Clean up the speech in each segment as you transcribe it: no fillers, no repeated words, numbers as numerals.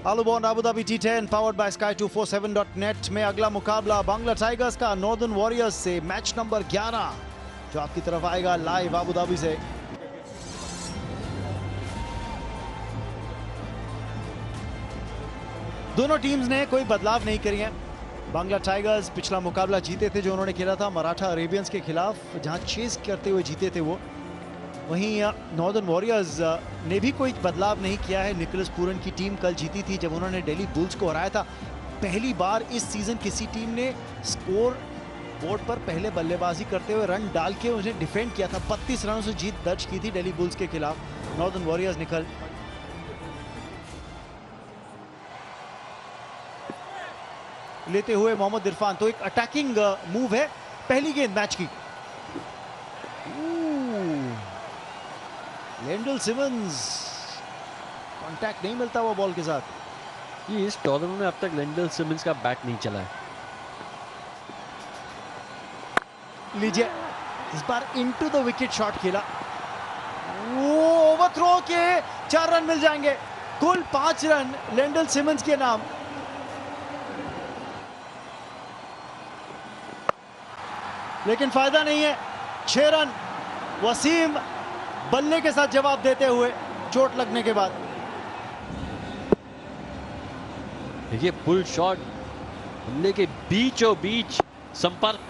आलूबॉन्ड Abu Dhabi T10 powered by Sky247.net में अगला मुकाबला बांग्ला टाइगर्स का नॉर्दर्न वॉरियर्स से मैच नंबर 11 जो आपकी तरफ आएगा लाइव अबू धाबी से। दोनों टीम्स ने कोई बदलाव नहीं करी है। बांग्ला टाइगर्स पिछला मुकाबला जीते थे जो उन्होंने खेला था मराठा अरेबियंस के खिलाफ, जहां चेस करते हुए जीते थे वो। वहीं नॉर्दर्न वॉरियर्स ने भी कोई बदलाव नहीं किया है। निकोलस पूरन की टीम कल जीती थी जब उन्होंने दिल्ली बुल्स को हराया था। पहली बार इस सीजन किसी टीम ने स्कोर बोर्ड पर पहले बल्लेबाजी करते हुए रन डाल के उन्हें डिफेंड किया था। 32 रनों से जीत दर्ज की थी दिल्ली बुल्स के खिलाफ नॉर्दर्न वॉरियर्स ने कल। लेते हुए मोहम्मद इरफान, तो एक अटैकिंग मूव है पहली गेंद मैच की। लेंडल सिमंस, कांटेक्ट नहीं मिलता वो बॉल के साथ। ये इस टूर्नामेंट में अब तक लेंडल सिमंस का बैट नहीं चला है। लीजिए, इस bar into the wicket shot खेला, वो ओवरथ्रो के 4 रन मिल जाएंगे। कुल 5 रन लेंडल सिमंस के नाम। लेकिन फायदा नहीं है, 6 रन वसीम बल्ले के साथ जवाब देते हुए चोट लगने के बाद। देखिए पुल शॉट, बल्ले के बीचों बीच संपर्क।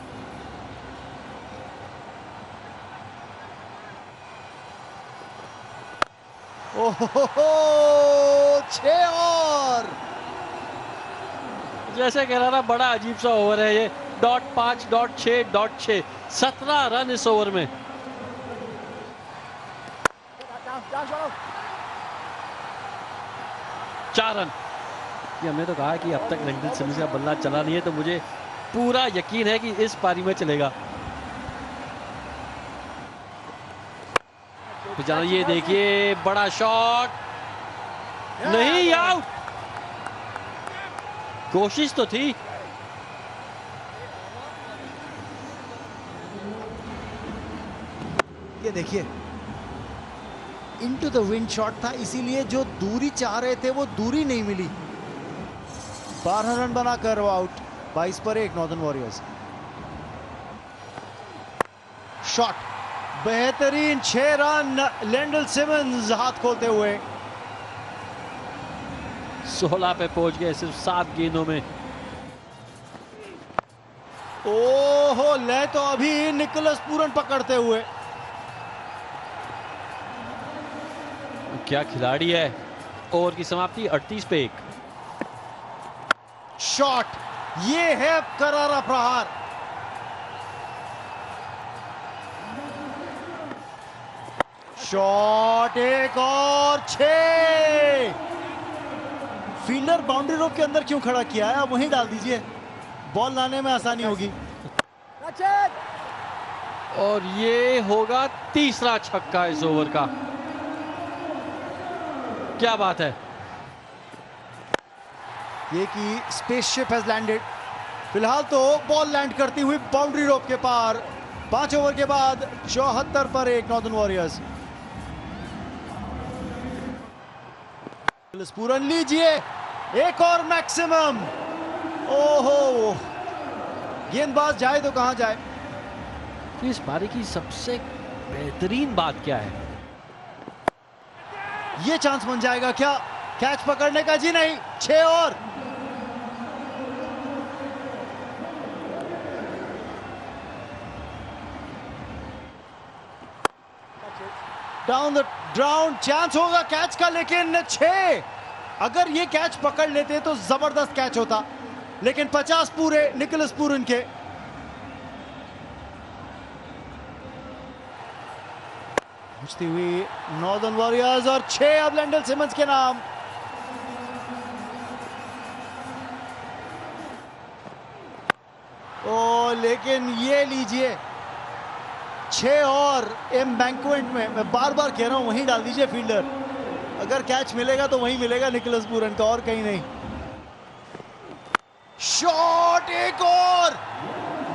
ओहो, 6 और जैसे कह रहा था, बड़ा अजीब सा ओवर है ये। .5.6.6 17 रन इस ओवर में। चार रन। ये हमने तो कहा कि अब तक लेंडल सिमंस का बल्ला चला नहीं है, तो मुझे पूरा यकीन है कि इस पारी में चलेगा। तो ये देखिए, बड़ा शॉट नहीं, आउट। कोशिश तो थी। ये देखिए, इनटू द विंड शॉट था, इसीलिए जो दूरी चाह रहे थे वो दूरी नहीं मिली। 12 रन बनाकर वो आउट। 22 पर 1 नॉर्दर्न वॉरियर्स। शॉट बेहतरीन, 6 रन लेंडल सिमंस हाथ खोलते हुए 16 पे पहुंच गए सिर्फ 7 गेंदों में। ओहो, ले तो अभी निकोलस पूरन पकड़ते हुए। क्या खिलाड़ी है। ओवर की समाप्ति 38 पे 1। शॉट, ये है करारा प्रहार। शॉट, एक और 6। फील्डर बाउंड्री रोप के अंदर क्यों खड़ा किया है, आप वहीं डाल दीजिए, बॉल लाने में आसानी होगी। और ये होगा तीसरा छक्का इस ओवर का। क्या बात है। ये कि स्पेसशिप हैज लैंडेड। फिलहाल तो बॉल लैंड करती हुई बाउंड्री रोप के पार। 5 ओवर के बाद 74 पर 1 नॉर्दर्न वॉरियर्स। पूरन, लीजिए एक और मैक्सिमम। ओहो, गेंदबाज जाए तो कहां जाए। इस पारी की सबसे बेहतरीन बात क्या है, ये चांस बन जाएगा क्या कैच पकड़ने का? जी नहीं, 6 और। डाउन द ग्राउंड चांस होगा कैच का, लेकिन 6। अगर ये कैच पकड़ लेते तो जबरदस्त कैच होता, लेकिन 50 पूरे निकोलस पूरन के। पहुंचती हुई नॉर्दर्न वॉरियर्स और 6 अब लेंडल सिमंस के नाम। ओ, लेकिन ये लीजिए 6 और एम बैंकवेंट में। मैं बार बार कह रहा हूं, वहीं डाल दीजिए फील्डर। अगर कैच मिलेगा तो वहीं मिलेगा निकोलस पूरन का, और कहीं नहीं। शॉट, एक और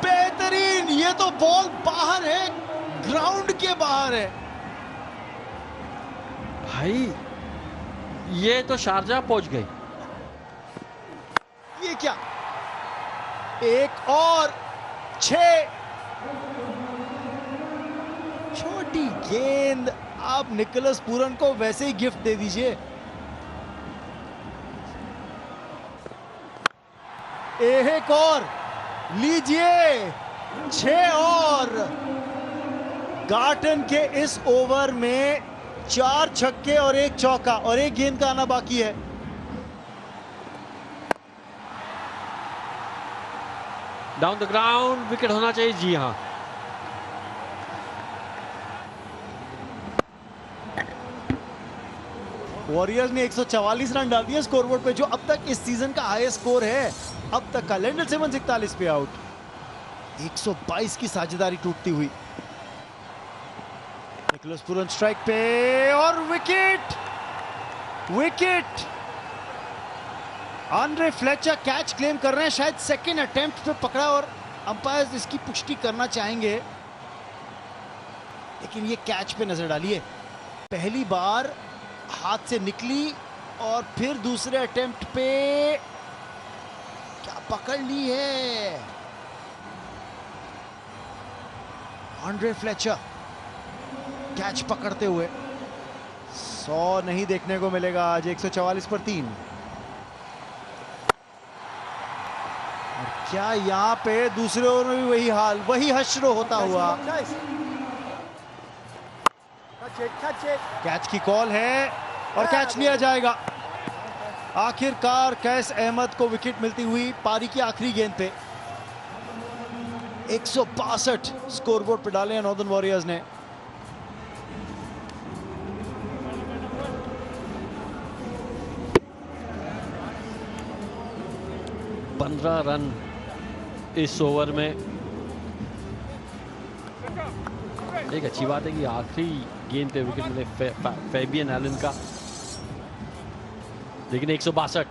बेहतरीन। ये तो बॉल बाहर है, ग्राउंड के बाहर है भाई। ये तो शारजा पहुंच गई। क्या? एक और 6। छोटी गेंद, आप निकोलस पूरन को वैसे ही गिफ्ट दे दीजिए। एक और लीजिए, 6 और। गार्टन के इस ओवर में 4 छक्के और 1 चौका और 1 गेंद का आना बाकी है। डाउन द ग्राउंड विकेट होना चाहिए। जी हां, वॉरियर्स ने 144 रन डाल दिए स्कोरबोर्ड पे, जो अब तक इस सीजन का हाईएस्ट स्कोर है अब तक का। लेंडल सिमंस 41 पे आउट। 122 की साझेदारी टूटती हुई। निकोलस पूरन स्ट्राइक पे और wicket. Wicket. Andre Fletcher catch claim कर रहे हैं, शायद सेकंड अटेम्प्ट पे पकड़ा और अंपायर इसकी पुष्टि करना चाहेंगे, लेकिन ये कैच पे नजर डालिए। पहली बार हाथ से निकली और फिर दूसरे अटेम्प्ट पे क्या पकड़ ली है आंद्रे फ्लेचर। कैच पकड़ते हुए 100 नहीं देखने को मिलेगा आज। 144 पर 3। और क्या यहां पे दूसरे ओवर में भी वही हाल, वही हश्र होता हुआ। कैच की कॉल है और कैच लिया जाएगा। आखिरकार कैस अहमद को विकेट मिलती हुई पारी की आखिरी गेंद पे। 162 स्कोरबोर्ड पे डाले हैं नॉर्दर्न वॉरियर्स ने। पंद्रह रन इस ओवर में। एक अच्छी बात है कि आखिरी गेंद पे विकेट मिले फैबियन एलन का, लेकिन 162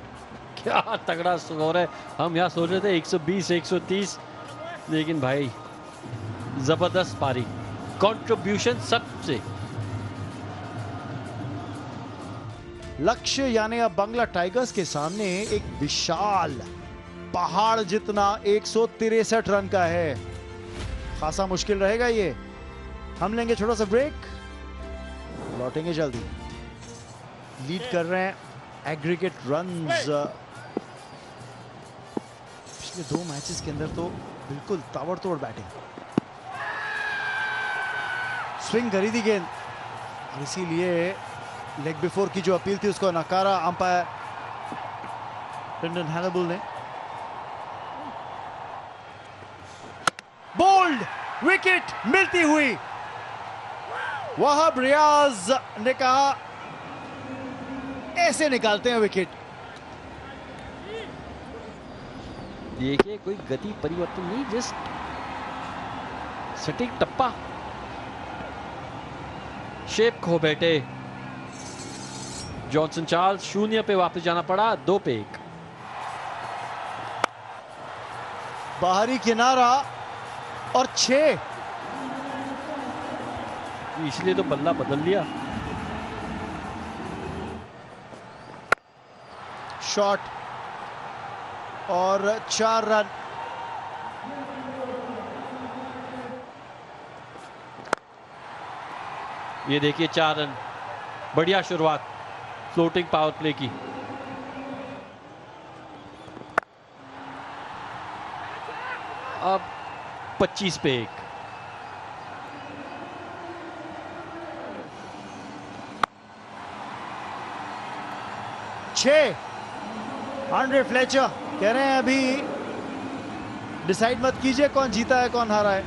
क्या तगड़ा स्कोर है। हम यहाँ सोच रहे थे 120 130, लेकिन भाई जबरदस्त पारी, कंट्रीब्यूशन सबसे। लक्ष्य यानी अब बांग्ला टाइगर्स के सामने एक विशाल पहाड़ जितना 163 रन का है। खासा मुश्किल रहेगा ये। हम लेंगे छोटा सा ब्रेक, लौटेंगे जल्दी। लीड कर रहे हैं एग्रीगेट रन्स। पिछले 2 मैचेस के अंदर तो बिल्कुल ताबड़तोड़ बैटिंग। स्विंग करी थी गेंद और इसीलिए लेग बिफोर की जो अपील थी उसको नकारा अंपायर ब्रेंडन हैनेबल ने। बोल्ड विकेट मिलती हुई। वहाब रियाज ने कहा ऐसे निकालते हैं विकेट। देखिए कोई गति परिवर्तन नहीं, जस्ट सटीक टप्पा। शेप खो बैठे जॉनसन चार्ल्स। 0 पे वापस जाना पड़ा, 2 पे 1। बाहरी किनारा और 6। इसलिए तो बल्ला बदल लिया। शॉट और 4 रन। ये देखिए 4 रन, बढ़िया शुरुआत फ्लोटिंग पावर प्ले की। अब 25 पे 1। आंद्रे फ्लेचर कह रहे हैं अभी डिसाइड मत कीजिए कौन जीता है कौन हारा है।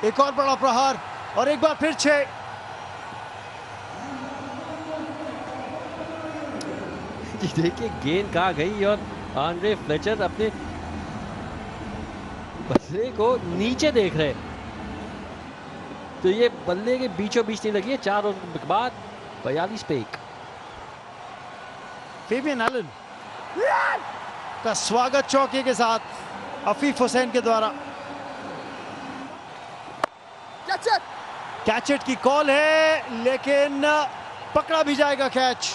एक और बड़ा प्रहार और एक बार फिर 6। देखिए गेंद कहां गई और आंद्रे फ्लेचर अपने बल्ले को नीचे देख रहे, तो ये बल्ले के बीचों बीच नहीं लगी है। 4 ओवर के बाद 42 पे 1। फेबियन एलन का स्वागत चौके के साथ अफीफ हुसैन के द्वारा। कैचेट की कॉल है लेकिन पकड़ा भी जाएगा कैच।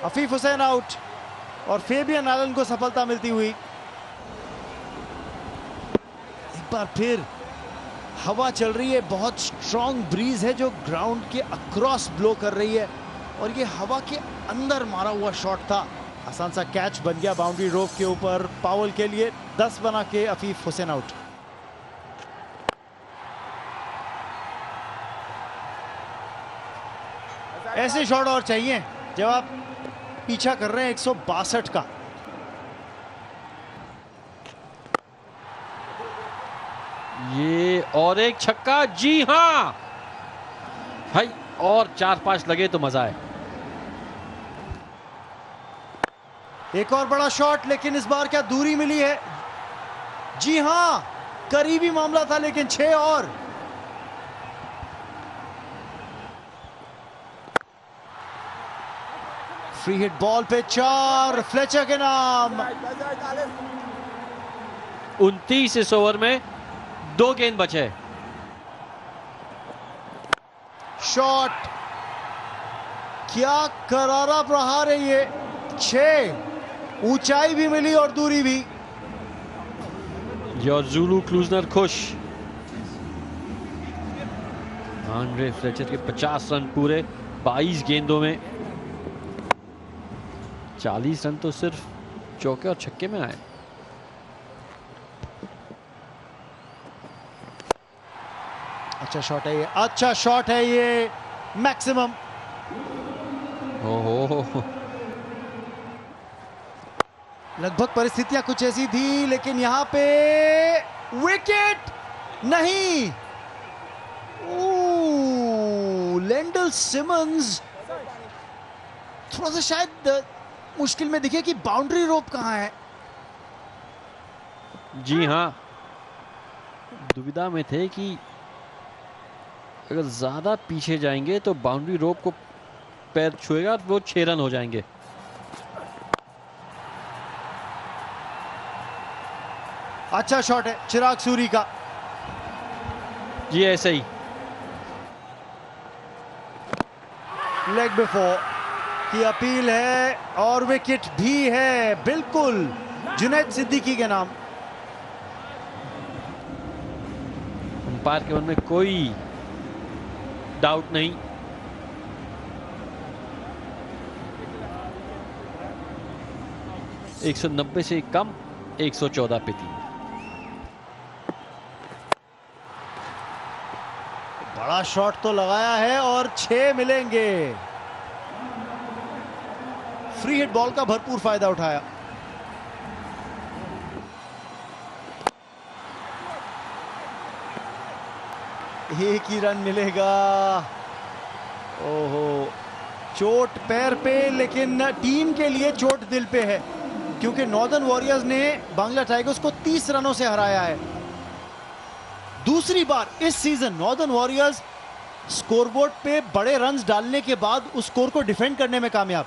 अफीफ हुसैन आउट और फेबियन एलन को सफलता मिलती हुई। एक बार फिर हवा चल रही है, बहुत स्ट्रॉन्ग ब्रीज है जो ग्राउंड के अक्रॉस ब्लो कर रही है और ये हवा के अंदर मारा हुआ शॉट था। आसान सा कैच बन गया बाउंड्री रोप के ऊपर पावल के लिए। 10 बना के अफीफ हुसैन आउट। ऐसे शॉट और चाहिए जब आप पीछा कर रहे हैं 162 का। ये और एक छक्का, जी हां भाई, और 4-5 लगे तो मजा है। एक और बड़ा शॉट, लेकिन इस बार क्या दूरी मिली है? जी हां, करीबी मामला था लेकिन 6 और। फ्री हिट बॉल पे 4 फ्लेचर के नाम। 29 इस ओवर में 2 गेंद बचे। शॉट, क्या करारा प्रहार है ये। 6, ऊंचाई भी मिली और दूरी भी। योर ज़ुलू क्लूजनर खुश। आंद्रे फ्लेचर के 50 रन पूरे 22 गेंदों में। 40 रन तो सिर्फ चौके और छक्के में आए। अच्छा शॉट है ये, अच्छा शॉट है ये, मैक्सिमम। ओहो, लगभग परिस्थितियां कुछ ऐसी थी लेकिन यहां पे विकेट नहीं। लेंडल सिमंस थोड़ा सा शायद मुश्किल में दिखे कि बाउंड्री रोप कहां है। जी हां, दुविधा में थे कि अगर ज्यादा पीछे जाएंगे तो बाउंड्री रोप को पैर छुएगा, वो 6 रन हो जाएंगे। अच्छा शॉट है चिराग सूरी का। जी ऐसे ही लेग बिफोर की अपील है और विकेट भी है, बिल्कुल जुनैद सिद्दीकी के नाम। अंपायर के मन में कोई डाउट नहीं। एक 190 से कम 114 पे 3। बड़ा शॉट तो लगाया है और 6 मिलेंगे। फ्री हिट बॉल का भरपूर फायदा उठाया। एक ही रन मिलेगा। ओहो, चोट पैर पे, लेकिन टीम के लिए चोट दिल पे है क्योंकि नॉर्दर्न वॉरियर्स ने बांग्ला टाइगर्स को 30 रनों से हराया है। दूसरी बार इस सीजन नॉर्दर्न वॉरियर्स स्कोरबोर्ड पे बड़े रन्स डालने के बाद उस स्कोर को डिफेंड करने में कामयाब।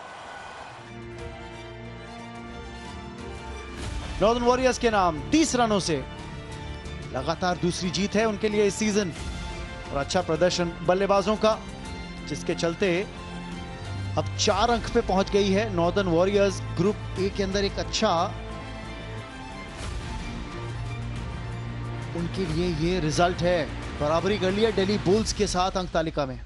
नॉर्दर्न वॉरियर्स के नाम 30 रनों से लगातार दूसरी जीत है उनके लिए इस सीजन और अच्छा प्रदर्शन बल्लेबाजों का, जिसके चलते अब 4 अंक पे पहुंच गई है नॉर्दर्न वॉरियर्स। ग्रुप ए के अंदर एक अच्छा उनके लिए ये रिजल्ट है। बराबरी कर लिया दिल्ली बुल्स के साथ अंक तालिका में।